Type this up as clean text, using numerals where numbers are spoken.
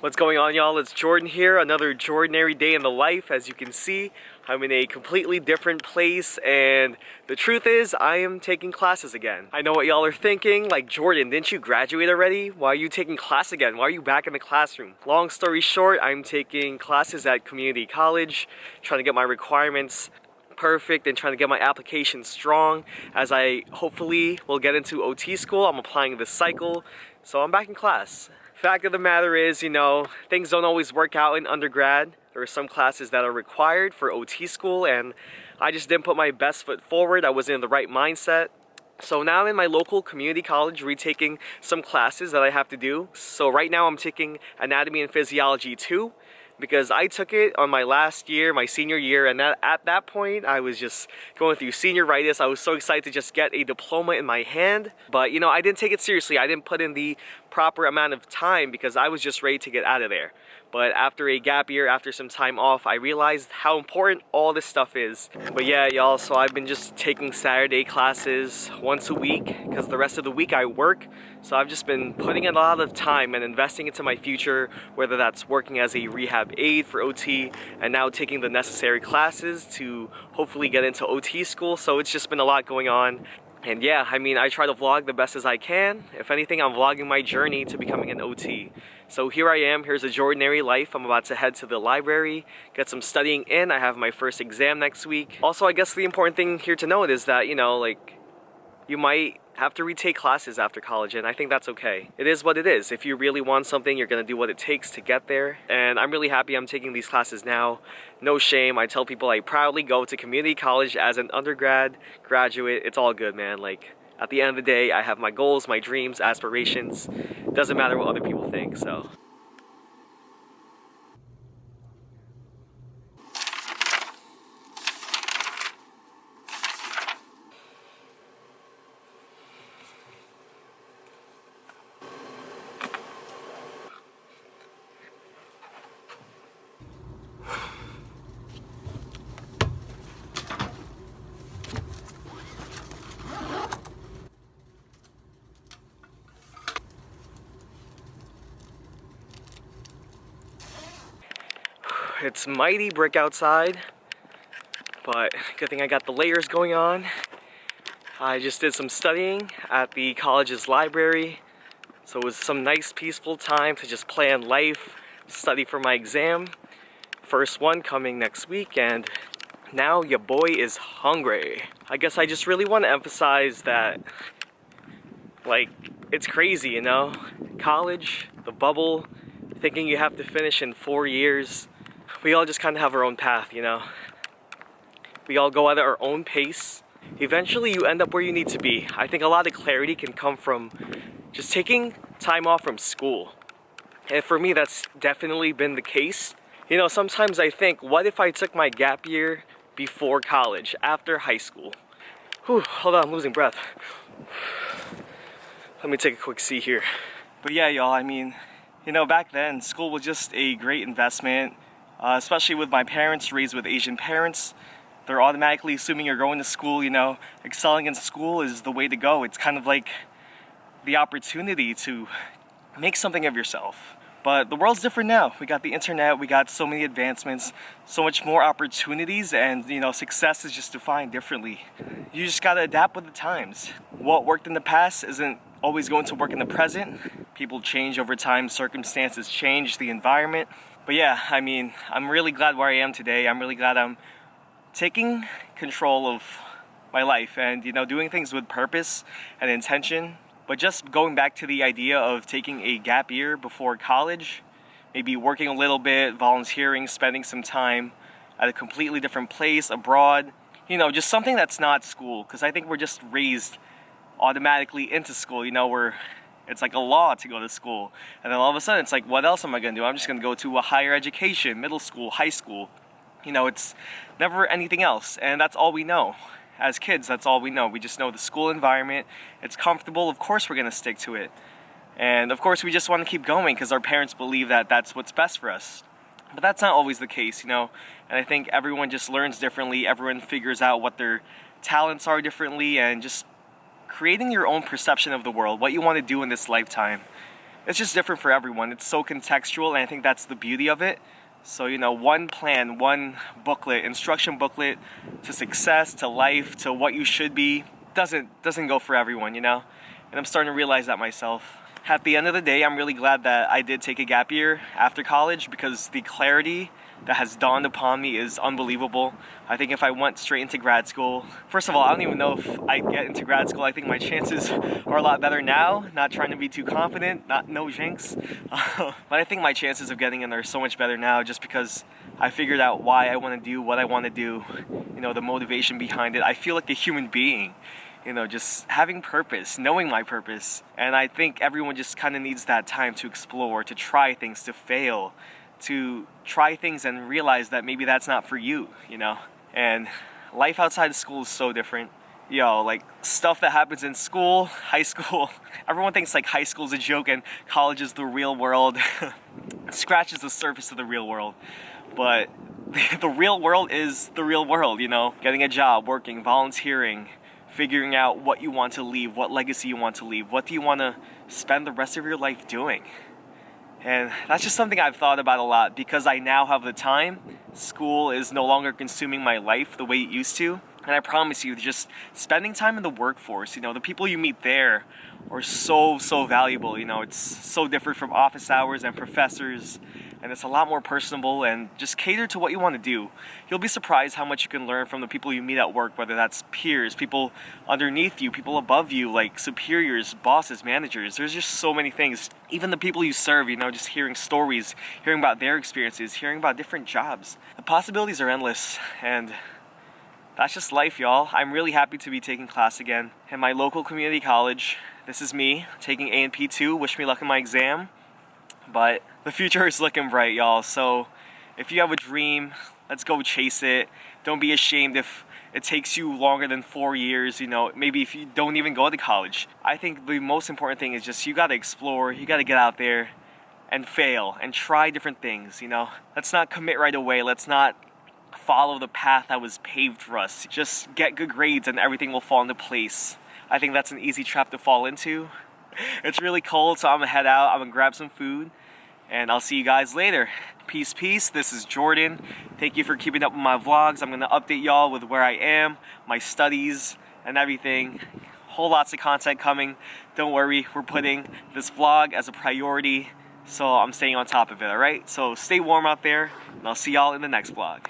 What's going on, y'all? It's Jordan here. Another Jordinary day in the life. As you can see, I'm in a completely different place, and the truth is, I am taking classes again. I know what y'all are thinking, like, Jordan, didn't you graduate already? Why are you taking class again? Why are you back in the classroom? Long story short, I'm taking classes at community college, trying to get my requirements perfect and trying to get my application strong as I hopefully will get into OT school. I'm applying this cycle, so I'm back in class. Fact of the matter is, things don't always work out in undergrad. There are some classes that are required for OT school, and I just didn't put my best foot forward. I wasn't in the right mindset. So now I'm in my local community college retaking some classes that I have to do. So right now I'm taking Anatomy and Physiology 2 because I took it on my last year, my senior year, and at that point I was just going through senioritis. I was so excited to just get a diploma in my hand, but I didn't take it seriously. I didn't put in the proper amount of time because I was just ready to get out of there. But after a gap year, after some time off, I realized how important all this stuff is. But yeah, y'all, so I've been just taking Saturday classes once a week because the rest of the week I work. So I've just been putting in a lot of time and investing into my future, whether that's working as a rehab aide for OT and now taking the necessary classes to hopefully get into OT school. So it's just been a lot going on. And yeah, I try to vlog the best as I can. If anything, I'm vlogging my journey to becoming an OT. So here I am, here's a Jordinary life. I'm about to head to the library, get some studying in. I have my first exam next week. Also, I guess the important thing here to note is that, you might have to retake classes after college, and I think that's okay. It is what it is. If you really want something, you're gonna do what it takes to get there. And I'm really happy I'm taking these classes now. No shame. I tell people I proudly go to community college as an undergrad graduate. It's all good, man. At the end of the day, I have my goals, my dreams, aspirations. It doesn't matter what other people think, so. It's mighty brick outside, but good thing I got the layers going on. I just did some studying at the college's library, so it was some nice peaceful time to just plan life, study for my exam. First one coming next week, and now your boy is hungry. I guess I just really want to emphasize that, it's crazy, College, the bubble, thinking you have to finish in 4 years. We all just kind of have our own path, We all go at our own pace. Eventually you end up where you need to be. I think a lot of clarity can come from just taking time off from school. And for me, that's definitely been the case. Sometimes I think, what if I took my gap year before college, after high school? Whew, hold on, I'm losing breath. Let me take a quick seat here. But yeah, y'all, back then, school was just a great investment. Especially with my parents, raised with Asian parents. They're automatically assuming you're going to school, excelling in school is the way to go. It's kind of like the opportunity to make something of yourself. But the world's different now. We got the internet, we got so many advancements, so much more opportunities, and success is just defined differently. You just gotta adapt with the times. What worked in the past isn't always going to work in the present. People change over time, circumstances change, the environment. But yeah, I'm really glad where I am today. I'm really glad I'm taking control of my life and, doing things with purpose and intention. But just going back to the idea of taking a gap year before college, maybe working a little bit, volunteering, spending some time at a completely different place, abroad, just something that's not school. Because I think we're just raised automatically into school, it's like a law to go to school. And then all of a sudden, it's like, what else am I gonna do? I'm just gonna go to a higher education, middle school, high school. It's never anything else. And that's all we know. As kids, that's all we know. We just know the school environment. It's comfortable. Of course, we're gonna stick to it. And of course, we just wanna keep going because our parents believe that that's what's best for us. But that's not always the case, And I think everyone just learns differently. Everyone figures out what their talents are differently, and just creating your own perception of the world, what you want to do in this lifetime. it's just different for everyone. It's so contextual, and I think that's the beauty of it. So, you know, one plan, one booklet, instruction booklet to success, to life, to what you should be, doesn't go for everyone, you know? And I'm starting to realize that myself. At the end of the day, I'm really glad that I did take a gap year after college, because the clarity that has dawned upon me is unbelievable. I think if I went straight into grad school, first of all, I don't even know if I'd get into grad school. I think my chances are a lot better now, not trying to be too confident, no jinx. But I think my chances of getting in are so much better now, just because I figured out why I want to do what I want to do, you know, the motivation behind it. I feel like a human being, you know, just having purpose, knowing my purpose. And I think everyone just kind of needs that time to explore, to try things, to fail, to try things and realize that maybe that's not for you, you know? And life outside of school is so different. Yo, like, stuff that happens in school, high school, everyone thinks like high school is a joke and college is the real world. It scratches the surface of the real world. But the real world is the real world, you know? Getting a job, working, volunteering, figuring out what you want to leave, what legacy you want to leave, what do you want to spend the rest of your life doing? And that's just something I've thought about a lot, because I now have the time. School is no longer consuming my life the way it used to. And I promise you, just spending time in the workforce, you know, the people you meet there are so valuable. You know, it's so different from office hours and professors, and it's a lot more personable, and just cater to what you want to do. You'll be surprised how much you can learn from the people you meet at work, whether that's peers, people underneath you, people above you, like superiors, bosses, managers. There's just so many things. Even the people you serve, you know, just hearing stories, hearing about their experiences, hearing about different jobs. The possibilities are endless, and that's just life, y'all. I'm really happy to be taking class again in my local community college. This is me taking A&P 2. Wish me luck in my exam. But the future is looking bright, y'all. So if you have a dream, let's go chase it. Don't be ashamed if it takes you longer than 4 years, you know, maybe if you don't even go to college. I think the most important thing is just you gotta explore, you gotta get out there and fail and try different things, you know. Let's not commit right away. Let's not follow the path that was paved for us. Just get good grades and everything will fall into place. I think that's an easy trap to fall into. It's really cold, so I'm gonna head out. I'm gonna grab some food, and I'll see you guys later. Peace, peace. This is Jordan. Thank you for keeping up with my vlogs. I'm gonna update y'all with where I am, my studies, and everything. Whole lots of content coming. Don't worry, we're putting this vlog as a priority, so I'm staying on top of it, alright? So stay warm out there, and I'll see y'all in the next vlog.